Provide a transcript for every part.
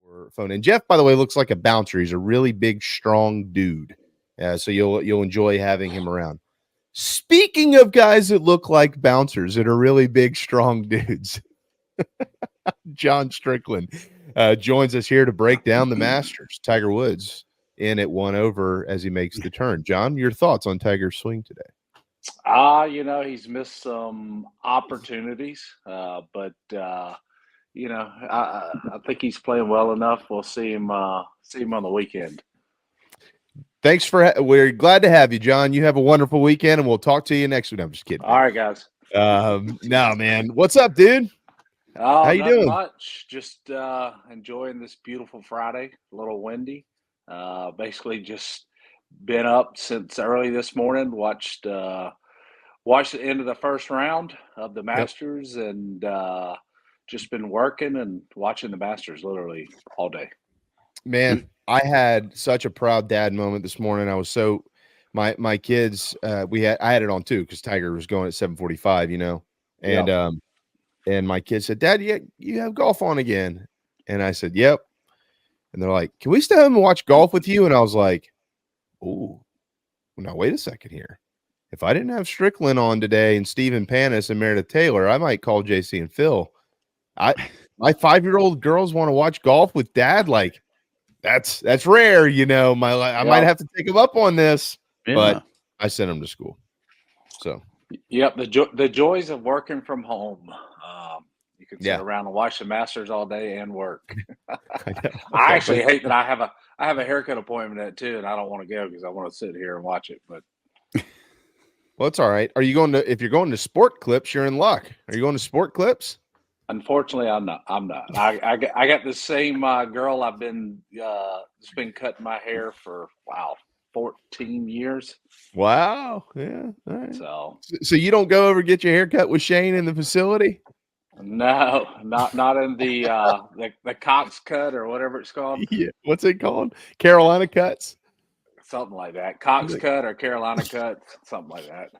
or phone. And Jeff, by the way, looks like a bouncer. He's a really big, strong dude. So you'll enjoy having him around. Speaking of guys that look like bouncers that are really big, strong dudes, John Strickland joins us here to break down the Masters. Tiger Woods in at 1 over as he makes the turn. John, your thoughts on Tiger's swing today? He's missed some opportunities, but I think he's playing well enough. We'll see him on the weekend. Thanks we're glad to have you, John. You have a wonderful weekend, and we'll talk to you next week. I'm just kidding. All right, guys. No, man. What's up, dude? How you doing? Much. Just enjoying this beautiful Friday. A little windy. Basically, just been up since early this morning. Watched the end of the first round of the Masters, and just been working and watching the Masters literally all day. Man, I had such a proud dad moment this morning. I was so my kids. I had it on too because Tiger was going at 7:45. And my kids said, "Dad, you have golf on again?" And I said, "Yep." And they're like, "Can we stay home and watch golf with you?" And I was like, "Ooh, now wait a second here. If I didn't have Strickland on today and Stephen Panis and Meredith Taylor, I might call JC and Phil. My 5-year-old girls want to watch golf with Dad. Like, that's rare, I might have to take them up on this." But I sent them to school. So yep, the joys of working from home. You can sit around and watch the Masters all day and work. I actually hate that I have a haircut appointment at 2, and I don't want to go because I want to sit here and watch it. But well, it's all right. Are you going to? If you're going to Sport Clips, you're in luck. Are you going to Sport Clips? Unfortunately, I'm not. I got the same girl. I've been cutting my hair for 14 years. Wow. Yeah. All right. So you don't go over get your hair cut with Shane in the facility? No, not in the Cox cut or whatever it's called. Yeah. What's it called? Carolina cuts? Something like that. Cox cut or Carolina cut, something like that.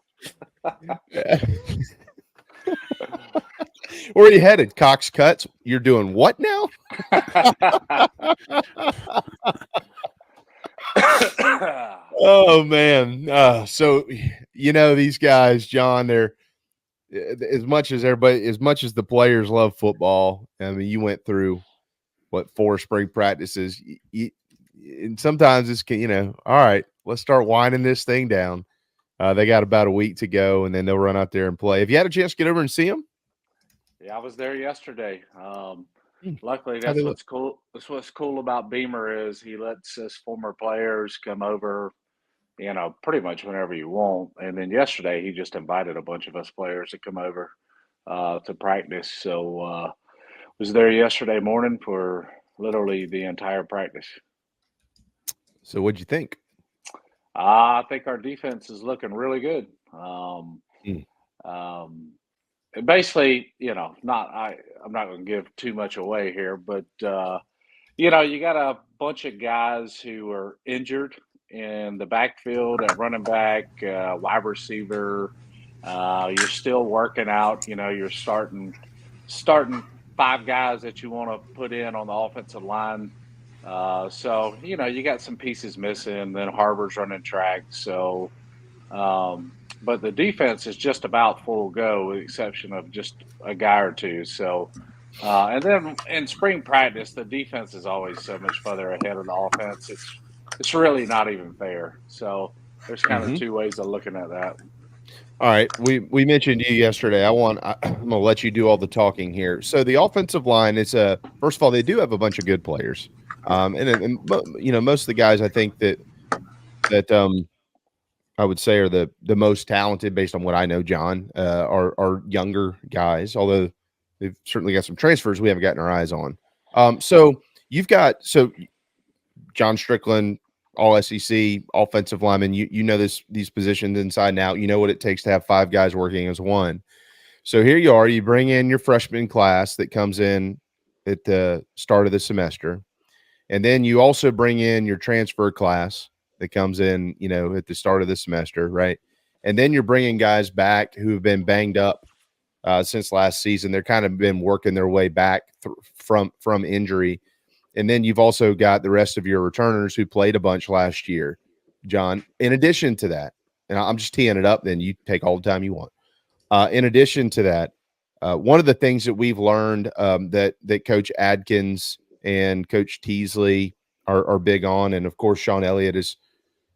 Where are you headed? Cox cuts? You're doing what now? Oh man. So these guys, John, they're as much as the players love football. I mean, you went through 4 spring practices, and sometimes it's all right, let's start winding this thing down. They got about a week to go, and then they'll run out there and play. Have you had a chance to get over and see them? Yeah, I was there yesterday. Luckily, that's what's cool. That's what's cool about Beamer is he lets us former players come over, pretty much whenever you want. And then yesterday, he just invited a bunch of us players to come over to practice. So was there yesterday morning for literally the entire practice. So what'd you think? I think our defense is looking really good. Basically, I'm not going to give too much away here, but you got a bunch of guys who are injured in the backfield at running back, wide receiver. You're still working out. You're starting 5 guys that you want to put in on the offensive line. So you got some pieces missing. Then Harbor's running track. So. But the defense is just about full go, with the exception of just a guy or two. So, and then in spring practice, the defense is always so much further ahead of the offense. It's really not even fair. So there's kind of 2 ways of looking at that. All right, we mentioned you yesterday. I'm gonna let you do all the talking here. So the offensive line is first of all, they do have a bunch of good players, and most of the guys I think that I would say are the most talented based on what I know, John, are younger guys, although they've certainly got some transfers we haven't gotten our eyes on. So you've got John Strickland, all SEC offensive lineman. You know these positions inside and out. You know what it takes to have 5 guys working as one. So here you are. You bring in your freshman class that comes in at the start of the semester, and then you also bring in your transfer class that comes in, at the start of the semester, right? And then you're bringing guys back who have been banged up since last season. They're kind of been working their way back from injury. And then you've also got the rest of your returners who played a bunch last year, John. In addition to that, and I'm just teeing it up, then you take all the time you want. In addition to that, one of the things that we've learned that Coach Adkins and Coach Teasley are big on, and of course Sean Elliott is,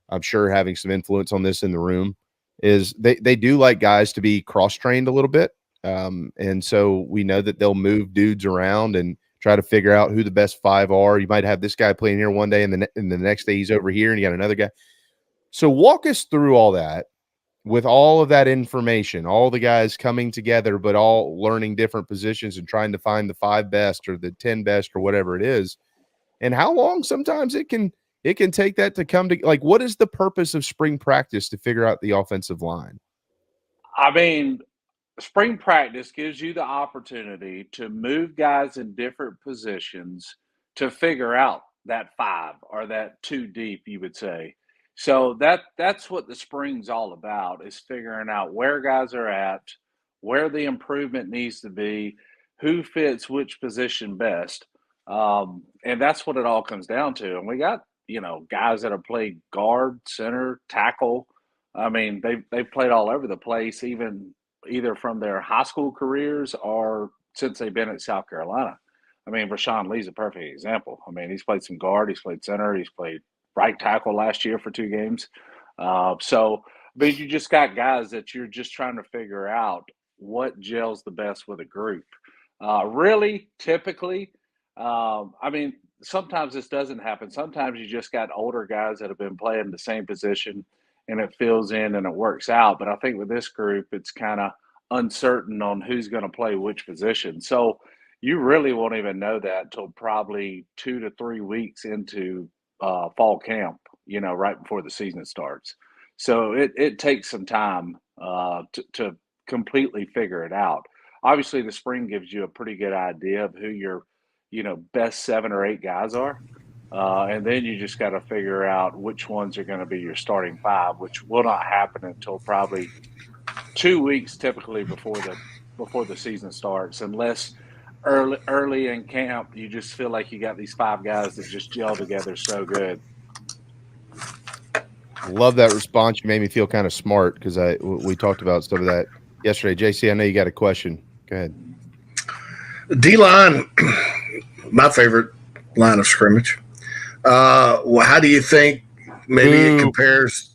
I'm sure, having some influence on this in the room, is they do like guys to be cross-trained a little bit. And so we know that they'll move dudes around and try to figure out who the best five are. You might have this guy playing here one day, and the next day he's over here, and you got another guy. So walk us through all that with all of that information, all the guys coming together, but all learning different positions and trying to find the 5 best or the 10 best or whatever it is. And how long sometimes it can take that to come to, like, what is the purpose of spring practice to figure out the offensive line? I mean, spring practice gives you the opportunity to move guys in different positions to figure out that 5 or that 2 deep, you would say. So that's what the spring's all about, is figuring out where guys are at, where the improvement needs to be, who fits which position best. And that's what it all comes down to. And we got, guys that have played guard, center, tackle. I mean, they've played all over the place, even either from their high school careers or since they've been at South Carolina. I mean, Rashawn Lee's a perfect example. I mean, he's played some guard, he's played center, he's played right tackle last year for 2 games. So, but you just got guys that you're just trying to figure out what gels the best with a group. Really, typically, I mean, sometimes this doesn't happen. Sometimes you just got older guys that have been playing the same position and it fills in and it works out. But I think with this group, it's kind of uncertain on who's going to play which position. So you really won't even know that until probably 2 to 3 weeks into fall camp, right before the season starts. So it takes some time to completely figure it out. Obviously, the spring gives you a pretty good idea of who your, best 7 or 8 guys are. And then you just got to figure out which ones are going to be your starting 5, which will not happen until probably 2 weeks typically before the season starts, unless early in camp you just feel like you got these 5 guys that just gel together so good. Love that response. You made me feel kind of smart because we talked about some of that yesterday. JC, I know you got a question. Go ahead. D-line, my favorite line of scrimmage. Well, how do you think maybe it compares?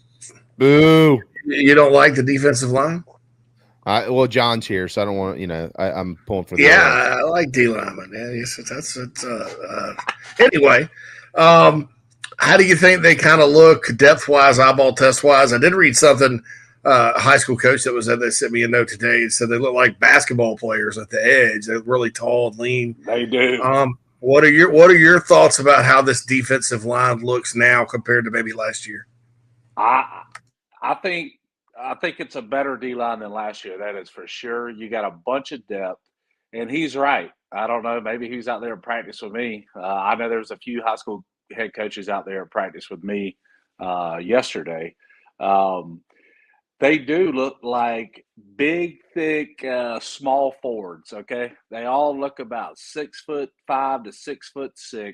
Boo. You don't like the defensive line? Well, John's here, so I don't want I'm pulling for the I like D-lineman. Yeah, yes, that's anyway. How do you think they kind of look depth-wise, eyeball test-wise? I did read something. High school coach that was there, they sent me a note today and said they look like basketball players at the edge. They're really tall and lean. They do. What are your thoughts about how this defensive line looks now compared to maybe last year? I think it's a better D-line than last year. That is for sure. You got a bunch of depth, and he's right. I don't know. Maybe he's out there at practice with me. I know there's a few high school head coaches out there at practice with me yesterday. They do look like big, thick, small forwards. Okay, they all look about 6'5" to 6'6",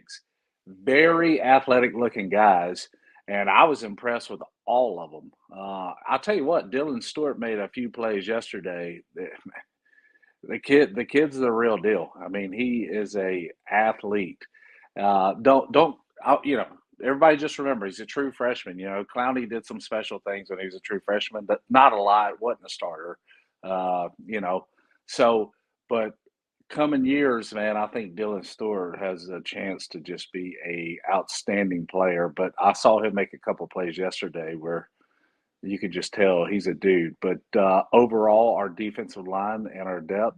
very athletic-looking guys, and I was impressed with all of them. I'll tell you what, Dylan Stewart made a few plays yesterday. The kid's the real deal. I mean, he is a athlete. Everybody just remember he's a true freshman. Clowney did some special things when he was a true freshman, but not a lot. Wasn't a starter. But coming years, man, I think Dylan Stewart has a chance to just be a outstanding player. But I saw him make a couple plays yesterday where you could just tell he's a dude. But overall, our defensive line and our depth,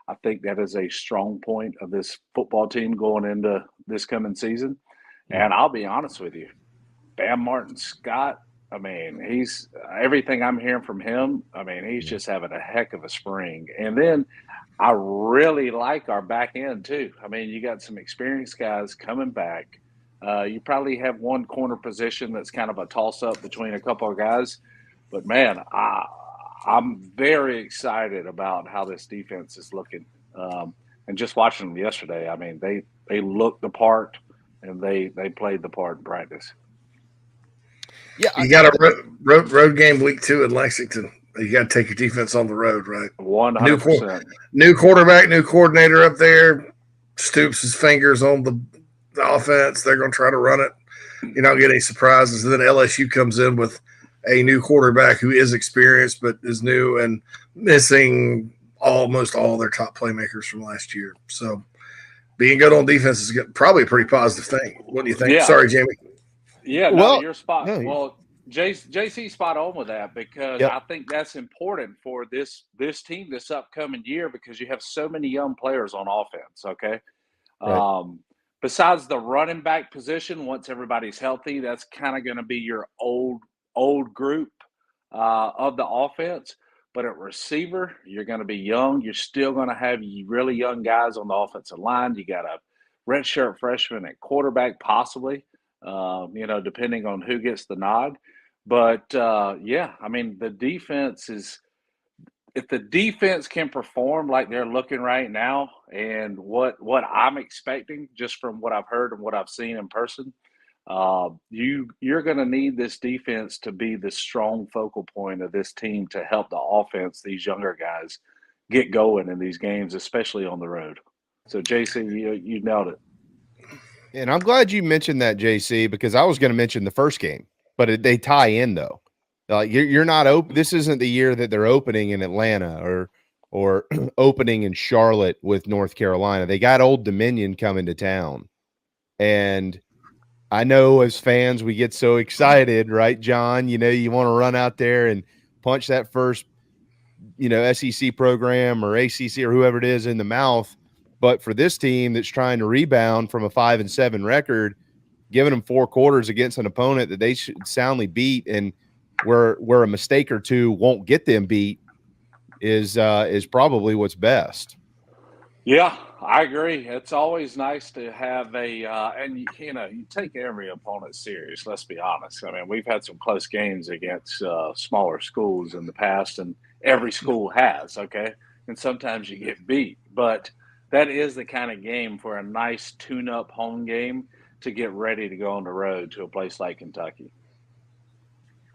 I think that is a strong point of this football team going into this coming season. And I'll be honest with you, Bam Martin Scott, I mean, he's everything I'm hearing from him. I mean, he's just having a heck of a spring. And then I really like our back end too. I mean, you got some experienced guys coming back. You probably have one corner position that's kind of a toss-up between a couple of guys. But, man, I'm very excited about how this defense is looking. And just watching them yesterday, I mean, they looked the part. and they played the part in practice. Yeah, You got a road game week 2 in Lexington. You got to take your defense on the road, right? 100%. New quarterback, new coordinator up there. Stoops his fingers on the offense. They're going to try to run it. You're not getting any surprises. And then LSU comes in with a new quarterback who is experienced but is new and missing almost all their top playmakers from last year. So being good on defense is probably a pretty positive thing. What do you think? Yeah. Sorry, Jamie. Yeah, no, Well, you're spot. no, Well, JC spot on with that because Yep. I think that's important for this team this upcoming year because you have so many young players on offense. Okay, Right. besides the running back position, once everybody's healthy, that's kind of going to be your old group of the offense. But at receiver, you're going to be young. You're still going to have really young guys on the offensive line. You got a redshirt freshman at quarterback, possibly. Depending on who gets the nod. But yeah, I mean, the defense is if the defense can perform like they're looking right now, and what I'm expecting just from what I've heard and what I've seen in person, you're going to need this defense to be the strong focal point of this team to help the offense, these younger guys, get going in these games, especially on the road. So, JC, you nailed it. And I'm glad you mentioned that, JC, because I was going to mention the first game, but they tie in though. Like you're not open. This isn't the year that they're opening in Atlanta or opening in Charlotte with North Carolina. They got Old Dominion coming to town, and I know as fans we get so excited, right, John? You want to run out there and punch that first, SEC program or ACC or whoever it is in the mouth. But for this team that's trying to rebound from a 5-7 record, giving them 4 quarters against an opponent that they should soundly beat, and where a mistake or two won't get them beat is probably what's best. Yeah, I agree. It's always nice to have and you take every opponent serious. Let's be honest. I mean, we've had some close games against smaller schools in the past, and every school has. Okay, and sometimes you get beat, but that is the kind of game for a nice tune-up home game to get ready to go on the road to a place like Kentucky.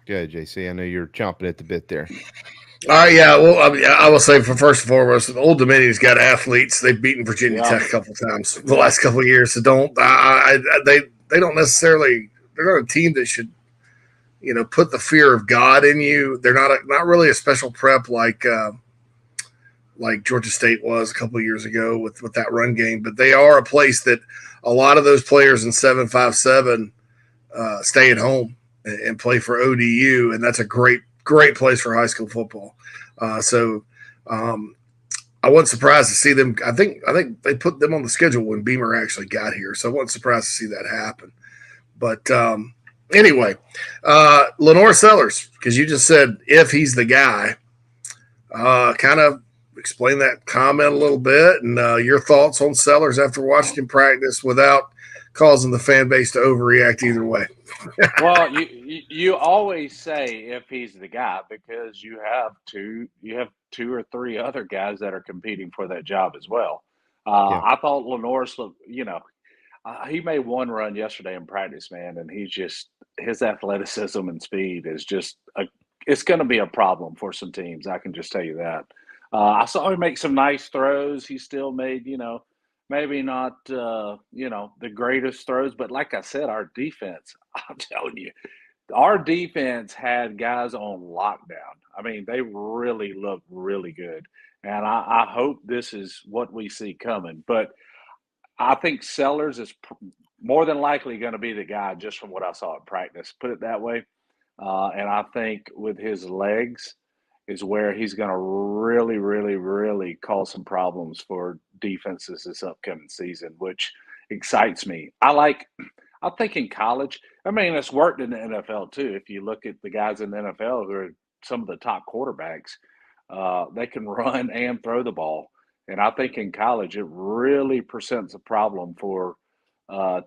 Good, JC. I know you're chomping at the bit there. All right, yeah. Well, I will say for first and foremost, the Old Dominion's got athletes. They've beaten Virginia Tech a couple times the last couple of years. So they don't necessarily. They're not a team that should, put the fear of God in you. They're not really a special prep like Georgia State was a couple of years ago with that run game. But they are a place that a lot of those players in 7-5-7 stay at home and play for ODU, and that's a great place for high school football. I wasn't surprised to see them. I think they put them on the schedule when Beamer actually got here, so I wasn't surprised to see that happen. But anyway, Lanorris Sellers, because you just said if he's the guy, kind of explain that comment a little bit and your thoughts on Sellers after watching him practice without causing the fan base to overreact either way. Well, you always say if he's the guy because you have two or three other guys that are competing for that job as well. Yeah. I thought Lanorris looked, he made one run yesterday in practice, man, and his athleticism and speed is just it's going to be a problem for some teams. I can just tell you that. I saw him make some nice throws. He still made, maybe not, the greatest throws, but like I said, our defense, I'm telling you, our defense had guys on lockdown. I mean, they really looked really good. And I hope this is what we see coming. But I think Sellers is more than likely going to be the guy just from what I saw at practice, put it that way. And I think with his legs is where he's going to really, really, really cause some problems for defenses this upcoming season, which excites me. I think in college, I mean, it's worked in the NFL too. If you look at the guys in the NFL who are some of the top quarterbacks, they can run and throw the ball. And I think in college, it really presents a problem for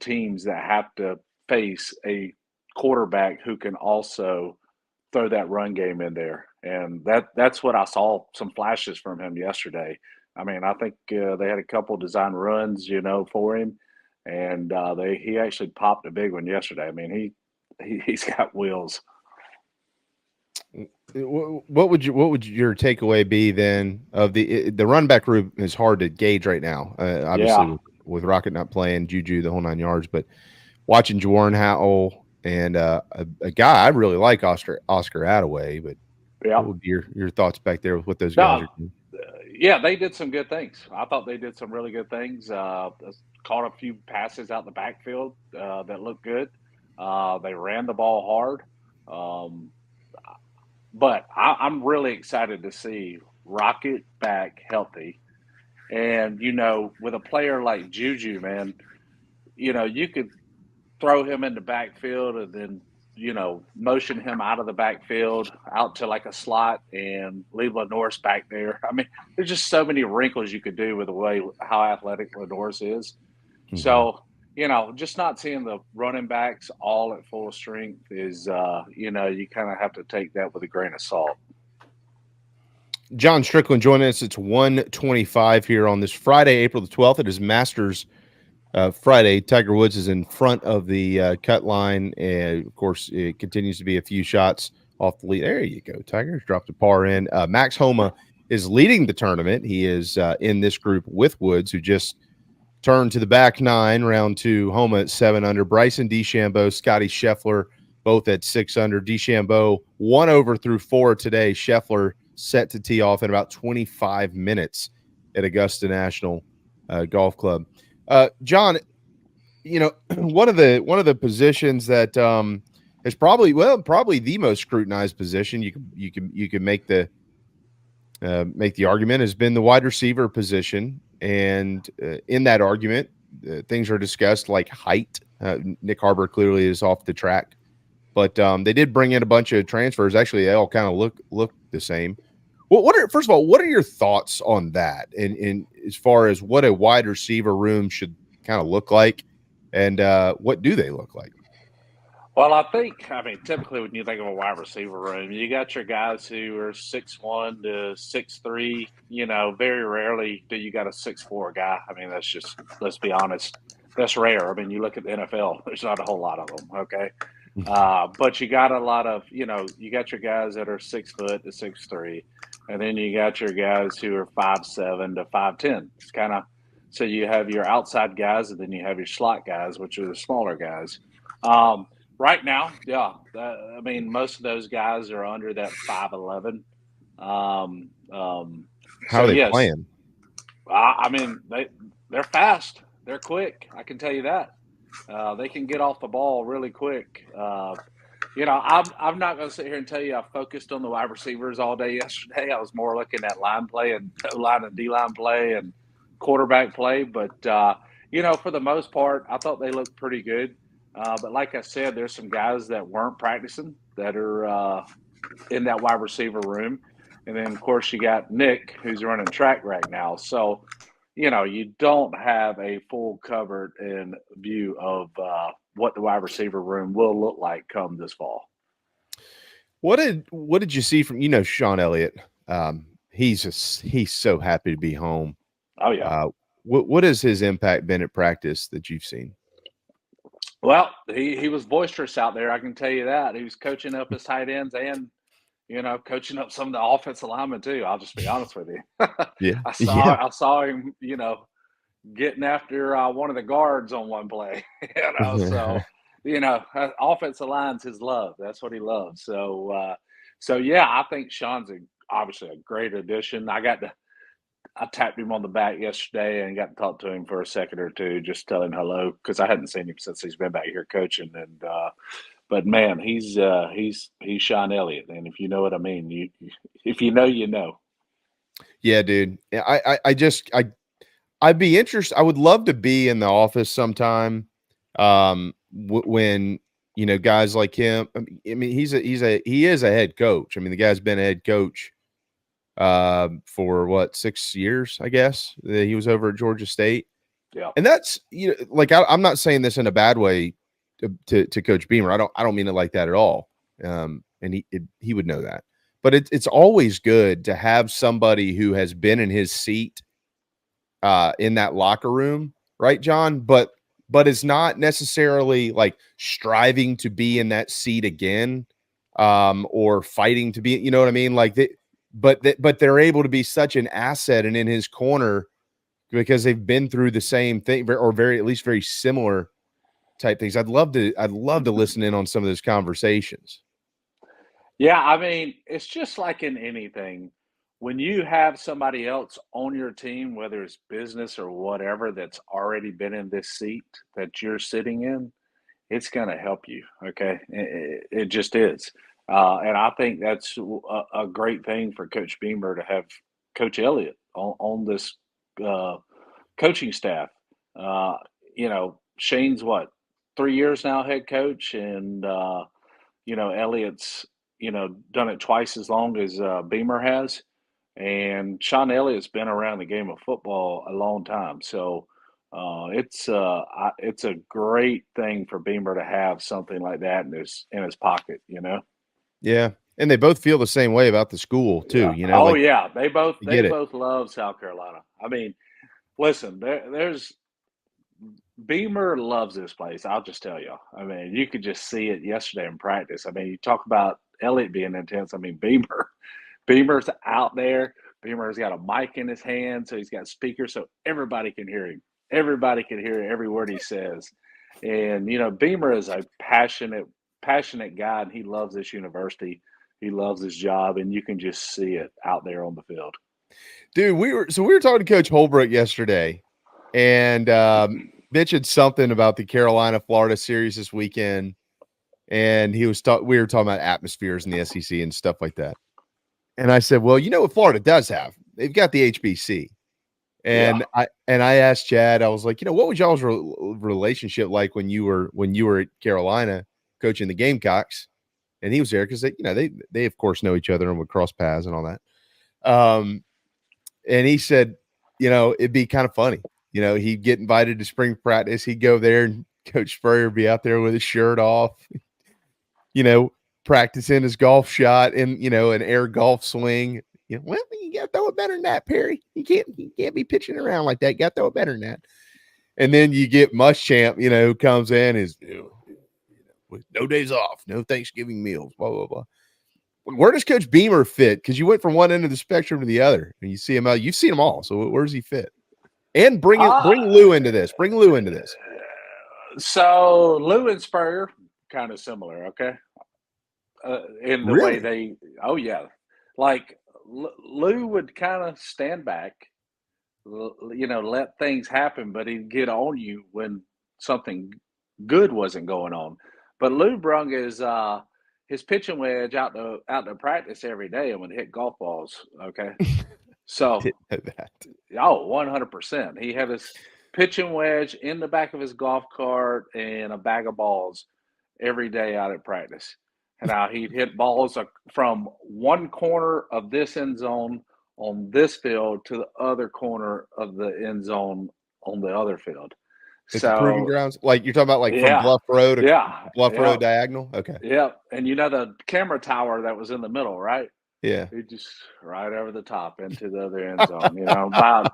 teams that have to face a quarterback who can also throw that run game in there. And that's what I saw some flashes from him yesterday. I mean, I think they had a couple design runs, for him. and he actually popped a big one yesterday. I mean, he's got wheels. What would your takeaway be then of the run back group is hard to gauge right now, obviously with Rocket not playing, Juju, the whole 9 yards, but watching Jawarn Howell and a guy I really like, Oscar Attaway, but what would be your thoughts back there with what those guys are doing? Yeah, they did some good things. I thought they did some really good things. Caught a few passes out in the backfield that looked good. They ran the ball hard. But I'm really excited to see Rocket back healthy. And, with a player like Juju, man, you could throw him in the backfield and then, motion him out of the backfield out to like a slot and leave Lanorris back there. I mean, there's just so many wrinkles you could do with the way how athletic Lanorris is. Mm-hmm. So, just not seeing the running backs all at full strength is, you kind of have to take that with a grain of salt. John Strickland joining us. It's 1:25 here on this Friday, April the 12th. It is Masters Friday. Tiger Woods is in front of the cut line. And, of course, it continues to be a few shots off the lead. There you go. Tiger's dropped a par in. Max Homa is leading the tournament. He is in this group with Woods, who just turned to the back 9, round 2. Homa at 7 under. Bryson DeChambeau, Scotty Scheffler, both at 6 under. DeChambeau 1 over through 4 today. Scheffler set to tee off in about 25 minutes at Augusta National Golf Club. John, one of the positions that is probably the most scrutinized position. You can make the argument has been the wide receiver position, and in that argument, things are discussed like height. Nick Harbor clearly is off the track, but they did bring in a bunch of transfers. Actually, they all kind of look the same. Well, first of all, what are your thoughts on that? And as far as what a wide receiver room should kind of look like, and what do they look like? Well, typically when you think of a wide receiver room, you got your guys who are 6'1" to 6'3". Very rarely do you got a 6'4" guy. I mean, that's just, let's be honest, that's rare. I mean, you look at the NFL, there's not a whole lot of them. Okay. But you got a lot of, you got your guys that are 6 foot to 6'3", and then you got your guys who are 5'7" to 5'10". It's kind of, so you have your outside guys, and then you have your slot guys, which are the smaller guys. Right now, most of those guys are under that 5'11". How are they playing? They're fast. They're quick. I can tell you that. They can get off the ball really quick. I'm not going to sit here and tell you I focused on the wide receivers all day yesterday. I was more looking at line play and O-line and D-line play and quarterback play. But, for the most part, I thought they looked pretty good. But like I said, there's some guys that weren't practicing that are in that wide receiver room. And then, of course, you got Nick, who's running track right now. So, you don't have a full covered in view of what the wide receiver room will look like come this fall. What did you see from Sean Elliott? He's so happy to be home. Oh yeah. What has his impact been at practice that you've seen? Well, he was boisterous out there. I can tell you that. He was coaching up his tight ends and coaching up some of the offensive linemen too. I'll just be honest with you. Yeah. I saw him, getting after one of the guards on one play. So offensive line's his love. That's what he loves. So yeah, I think Sean's obviously a great addition. I tapped him on the back yesterday and got to talk to him for a second or two, just tell him hello, because I hadn't seen him since he's been back here coaching. And but man, he's Sean Elliott, and if you know what I mean, if you know, you know. Yeah, dude. I'd be interested. I would love to be in the office sometime when guys like him. I mean, he is a head coach. I mean, the guy's been a head coach for 6 years, I guess. He was over at Georgia State. Yeah. And that's, I'm not saying this in a bad way to Coach Beamer. I don't mean it like that at all. And he would know that. But it's always good to have somebody who has been in his seat in that locker room, right, John? But but is not necessarily like striving to be in that seat again, or fighting to be, you know what I mean? Like but they're able to be such an asset and in his corner because they've been through the same thing, or at least very similar type things. I'd love to listen in on some of those conversations. Yeah, I mean, it's just like in anything. When you have somebody else on your team, whether it's business or whatever, that's already been in this seat that you're sitting in, it's going to help you. Okay. It just is. And I think that's a great thing for Coach Beamer to have Coach Elliott on this coaching staff. You know, Shane's what, 3 years now head coach, and you know, Elliott's, you know, done it twice as long as Beamer has. And Sean Elliott's been around the game of football a long time. So it's a great thing for Beamer to have something like that in his pocket, you know? Yeah. And they both feel the same way about the school too, Yeah. you know? Oh like, yeah. They both get it. love South Carolina. I mean, listen, there's Beamer loves this place. I'll just tell you. I mean, you could just see it yesterday in practice. I mean, you talk about Elliott being intense. I mean, Beamer's out there. Beamer's got a mic in his hand, so he's got speakers so everybody can hear him. Everybody can hear every word he says. And, you know, Beamer is a passionate guy, and he loves this university. He loves his job, and you can just see it out there on the field. Dude, we were talking to Coach Holbrook yesterday, and mentioned something about the Carolina-Florida series this weekend, and we were talking about atmospheres in the SEC and stuff like that. And I said, well, you know what Florida does have? They've got the HBC. And I asked Chad, I was like, you know, what was y'all's relationship like when you were at Carolina coaching the Gamecocks? And he was there because they of course know each other and would cross paths and all that. And he said, you know, it'd be kind of funny. You know, he'd get invited to spring practice. He'd go there and Coach Spurrier would be out there with his shirt off, you know, practicing his golf shot and, you know, an air golf swing. You know, well, you got to throw it better than that, Perry. You can't be pitching around like that. You got to throw it better than that. And then you get Muschamp, you know, who comes in with no days off, no Thanksgiving meals, blah, blah, blah. Where does Coach Beamer fit? Because you went from one end of the spectrum to the other, and you see him out. You've seen them all. So where does he fit? And bring Lou into this. Bring Lou into this. So Lou and Spurrier kind of similar, okay? In the way they, oh yeah, like Lou would kind of stand back, you know, let things happen, but he'd get on you when something good wasn't going on. But Lou brung his pitching wedge out to practice every day and would hit golf balls. Okay, so 100%. He had his pitching wedge in the back of his golf cart and a bag of balls every day out at practice. And now he'd hit balls from one corner of this end zone on this field to the other corner of the end zone on the other field. It's so proving grounds, like you're talking about, like from Bluff Road, Bluff Road diagonal. Okay, yeah, and you know the camera tower that was in the middle, right? Yeah, he just right over the top into the other end zone. You know, about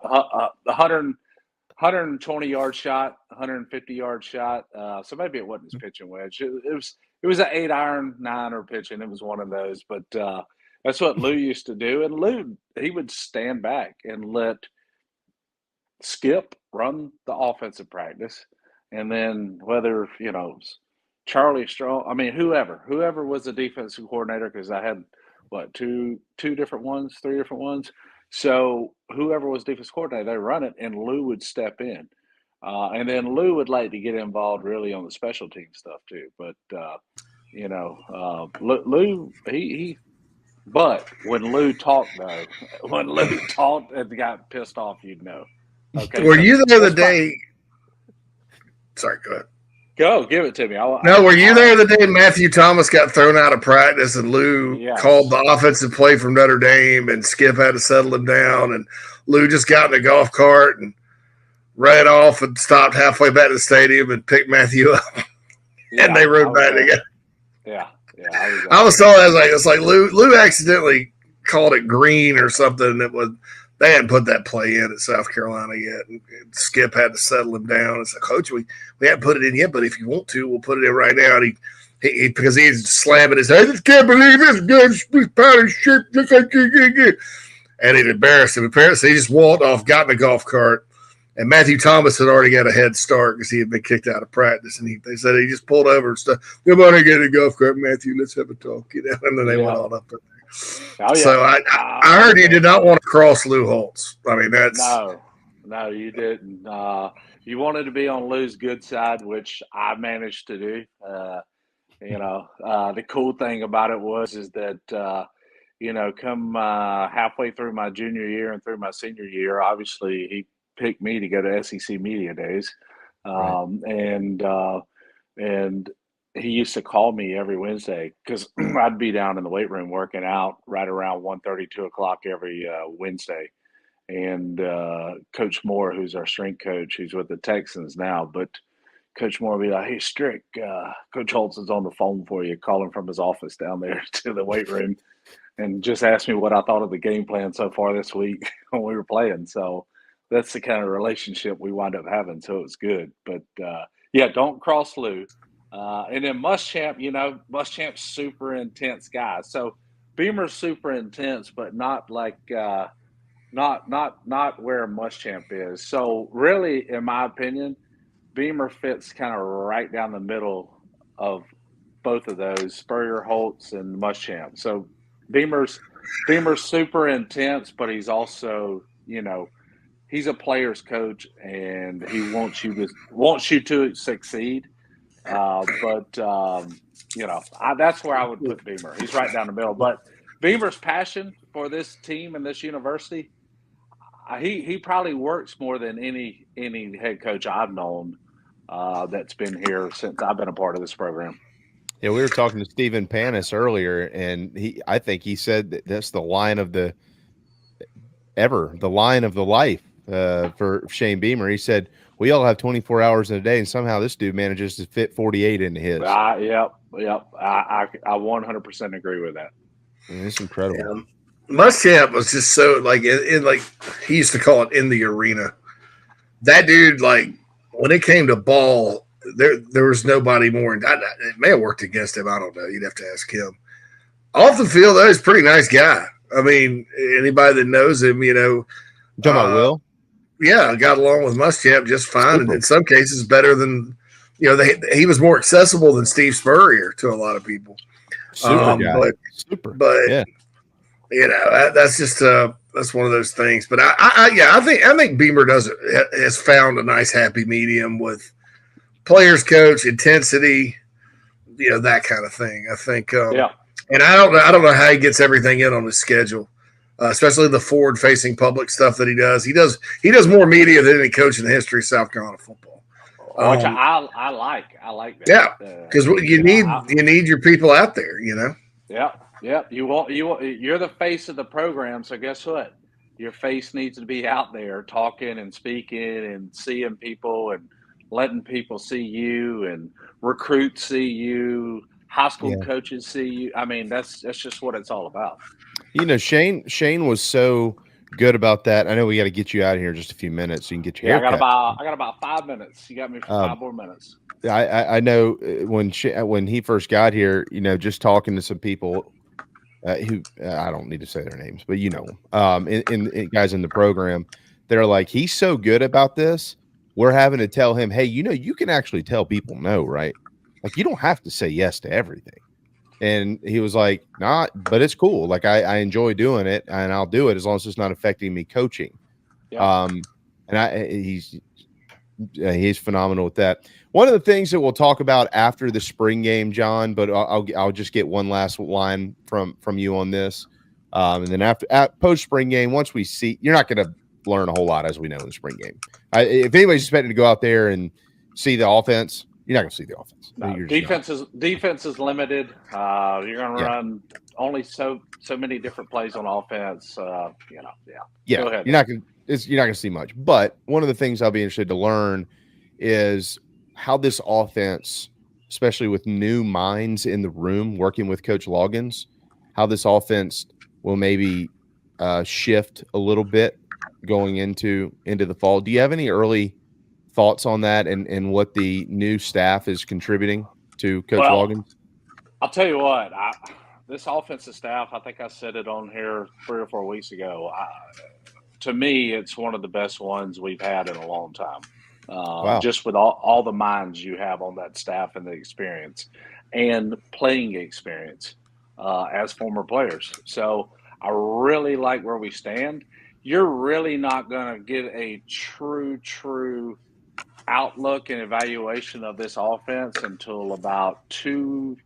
120-yard shot, 150-yard shot. So maybe it wasn't his pitching wedge. It was an 8-iron, 9er pitching. It was one of those, but that's what Lou used to do. And Lou, he would stand back and let Skip run the offensive practice, and then whether, you know, Charlie Strong, I mean, whoever was the defensive coordinator, because I had three different ones. So whoever was defense coordinator, they run it, and Lou would step in. And then Lou would like to get involved really on the special team stuff too. But, you know, Lou, but when Lou talked and got pissed off, you'd know. Okay. Were you there the day? Sorry, go ahead. Go, give it to me. Were you there the day Matthew Thomas got thrown out of practice and Lou called the offensive play from Notre Dame and Skip had to settle him down, and Lou just got in a golf cart and ran off and stopped halfway back to the stadium and picked Matthew up, and they rode back together. Yeah. I was told it's like Lou accidentally called it green or something. That was they hadn't put that play in at South Carolina yet. And Skip had to settle him down. It's like, Coach, we haven't put it in yet, but if you want to, we'll put it in right now. And he because he's slamming his head. I just can't believe this good powder shit. And it embarrassed him. Apparently, he just walked off, got in a golf cart. And Matthew Thomas had already got a head start because he had been kicked out of practice. And they said he just pulled over and stuff. Come on and get in a golf cart, Matthew. Let's have a talk. And then they went on up there. Oh, yeah. So I heard you did not want to cross Lou Holtz. I mean, that's no, you didn't. You wanted to be on Lou's good side, which I managed to do. The cool thing about it is that come halfway through my junior year and through my senior year, obviously he picked me to go to SEC Media Days, right. And he used to call me every Wednesday because I'd be down in the weight room working out right around 1:30, 2 o'clock every Wednesday. And Coach Moore, who's our strength coach, he's with the Texans now, but Coach Moore would be like, "Hey, Strick, Coach Holtz is on the phone for you," calling from his office down there to the weight room, and just asked me what I thought of the game plan so far this week when we were playing. So that's the kind of relationship we wind up having. So it's good. But, don't cross Lou. And then Muschamp, Muschamp's super intense guy. So Beamer's super intense, but not like not where Muschamp is. So really, in my opinion, Beamer fits kind of right down the middle of both of those, Spurrier, Holtz, and Muschamp. So Beamer's super intense, but he's also, he's a player's coach and he wants you to succeed. That's where I would put Beamer. He's right down the middle. But Beamer's passion for this team and this university, he probably works more than any head coach I've known that's been here since I've been a part of this program. Yeah, we were talking to Stephen Panis earlier, and I think he said that that's the line of the life for Shane Beamer. He said, we all have 24 hours in a day, and somehow this dude manages to fit 48 into his. Yep. I 100% agree with that. Yeah, it's incredible. Yeah. Muschamp was just so like he used to call it in the arena. That dude, like when it came to ball, there was nobody more. It may have worked against him. I don't know. You'd have to ask him. Off the field, though, he's a pretty nice guy. I mean, anybody that knows him, talking about Will? Yeah, got along with Muschamp just fine, and in some cases better than he was more accessible than Steve Spurrier to a lot to Super guy. But that's just that's one of those things. But I think Beamer has found a nice happy medium with players coach intensity, that kind of thing. I think and I don't know how he gets everything in on his schedule. Especially the forward-facing public stuff that he does. He does more media than any coach in the history of South Carolina football. Which I like. I like that. Yeah, because you need your people out there. Yeah. You're the face of the program. So guess what? Your face needs to be out there talking and speaking and seeing people and letting people see you and recruits see you, high school coaches see you. I mean, that's just what it's all about. Shane was so good about that. I know we got to get you out of here in just a few minutes so you can get your haircut. I got about 5 minutes. You got me for 5 more minutes. I know when he first got here, just talking to some people who I don't need to say their names, but in guys in the program, they're like, he's so good about this. We're having to tell him, hey, you can actually tell people no, right? Like you don't have to say yes to everything. And he was like, nah, but it's cool. Like I enjoy doing it and I'll do it as long as it's not affecting me coaching. Yeah. He's phenomenal with that. One of the things that we'll talk about after the spring game, John, but I'll just get one last line from you on this. And then at post spring game, once we see, you're not going to learn a whole lot as we know in the spring game. If anybody's expecting to go out there and see the offense, you're not going to see the offense. No, defense is limited. You're going to run only so many different plays on offense. Go ahead. You're not going to see much. But one of the things I'll be interested to learn is how this offense, especially with new minds in the room working with Coach Loggins, how this offense will maybe shift a little bit going into the fall. Do you have any early thoughts on that and what the new staff is contributing to Coach Loggins? I'll tell you what, this offensive staff, I think I said it on here 3 or 4 weeks ago. To me, it's one of the best ones we've had in a long time. Wow. Just with all the minds you have on that staff and the experience and playing experience as former players. So I really like where we stand. You're really not going to get a true outlook and evaluation of this offense until about two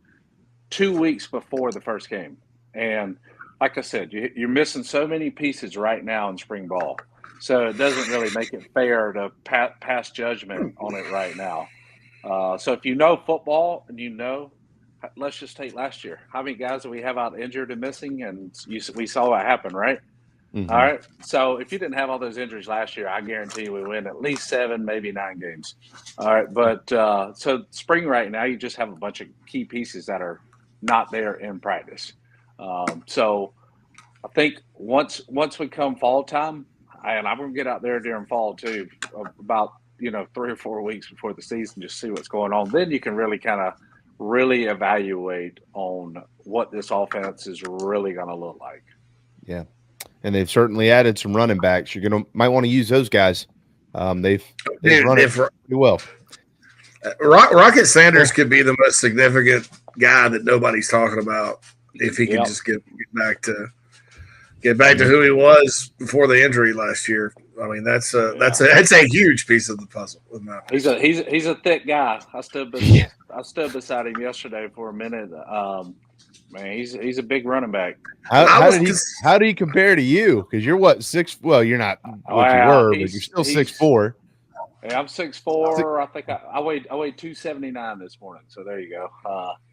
weeks before the first game. And like I said, you're missing so many pieces right now in spring ball. So it doesn't really make it fair to pass judgment on it right now. So if you know football and let's just take last year. How many guys do we have out injured and missing? And we saw what happened, right? Mm-hmm. All right. So if you didn't have all those injuries last year, I guarantee you we win at least 7, maybe 9 games. All right. But so spring right now, you just have a bunch of key pieces that are not there in practice. So I think once we come fall time, and I'm going to get out there during fall too, about 3 or 4 weeks before the season, just see what's going on. Then you can really kind of evaluate on what this offense is really going to look like. Yeah, and they've certainly added some running backs. You're might want to use those guys. They've run it pretty well. Rocket Sanders could be the most significant guy that nobody's talking about if he can just get back to who he was before the injury last year. I mean, that's a huge piece of the puzzle. He's a thick guy. I stood beside him yesterday for a minute. Man, he's a big running back. How did he compare to you? Because you're what, 6? Well, you're not what you were, but you're still 6'4". Yeah, I'm 6'4". I think I weighed 279 this morning. So there you go.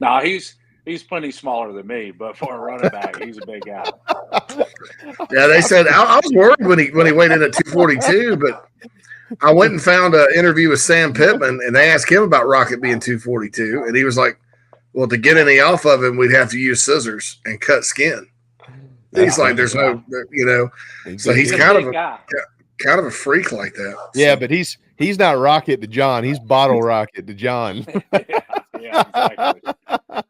No, he's plenty smaller than me, but for a running back, he's a big guy. Yeah, they said I was worried when he weighed in at 242, but I went and found an interview with Sam Pittman, and they asked him about Rocket being 242, and he was like, "Well, to get any off of him, we'd have to use scissors and cut skin." He's like, "There's no, So he's kind of a freak like that. Yeah, but he's not Rocket to John. He's Bottle Rocket to John. Yeah,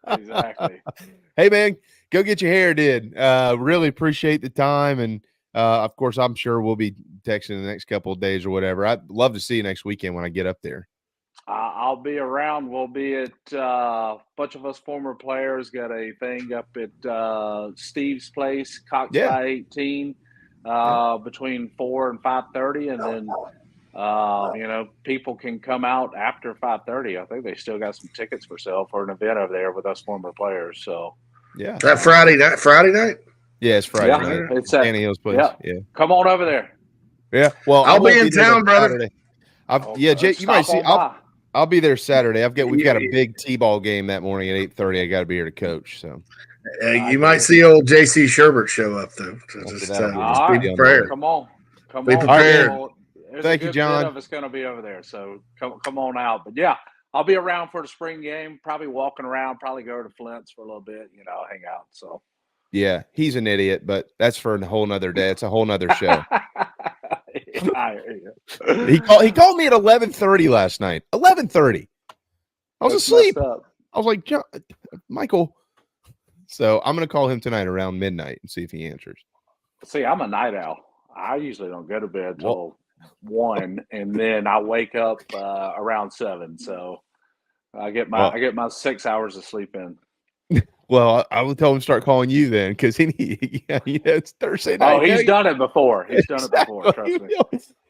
exactly. Hey, man, go get your hair did. Really appreciate the time. And, of course, I'm sure we'll be texting the next couple of days or whatever. I'd love to see you next weekend when I get up there. I'll be around. We'll be at a bunch of us former players got a thing up at Steve's place, Cox by 18, between 4 and 5:30, and then people can come out after 5:30. I think they still got some tickets for sale for an event over there with us former players. So that Friday night. Yeah, it's Friday night. It's at Danny Hill's place. Yeah, come on over there. Yeah, well, I'll be in town, brother. Jay, you might see. I'll be there Saturday. We've got a big T-ball game that morning at 8:30. I got to be here to coach. So you might see old JC Sherbert show up though. Just be prepared. Come on. Be prepared. Thank you, John. It's going to be over there, so come on out. But yeah, I'll be around for the spring game. Probably walking around. Probably go to Flint's for a little bit. Hang out. So yeah, he's an idiot, but that's for a whole nother day. It's a whole nother show. He called me at 11:30 last night. 11:30. I was asleep. I was like, Michael. So I'm going to call him tonight around midnight and see if he answers. See, I'm a night owl. I usually don't go to bed till 1, and then I wake up around 7. So I get my 6 hours of sleep in. Well, I will tell him to start calling you then, because it's Thursday night. Oh, he's done it before. Trust me.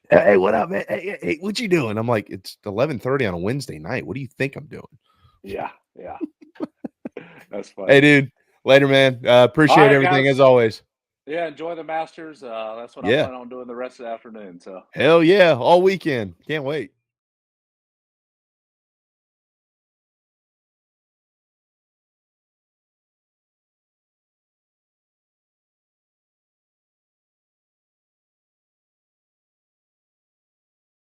Hey, what up, man? Hey, what you doing? I'm like, it's 11:30 on a Wednesday night. What do you think I'm doing? Yeah. That's funny. Hey, dude. Later, man. Appreciate everything as always. Yeah, enjoy the Masters. That's what I plan on doing the rest of the afternoon. So hell yeah, all weekend. Can't wait.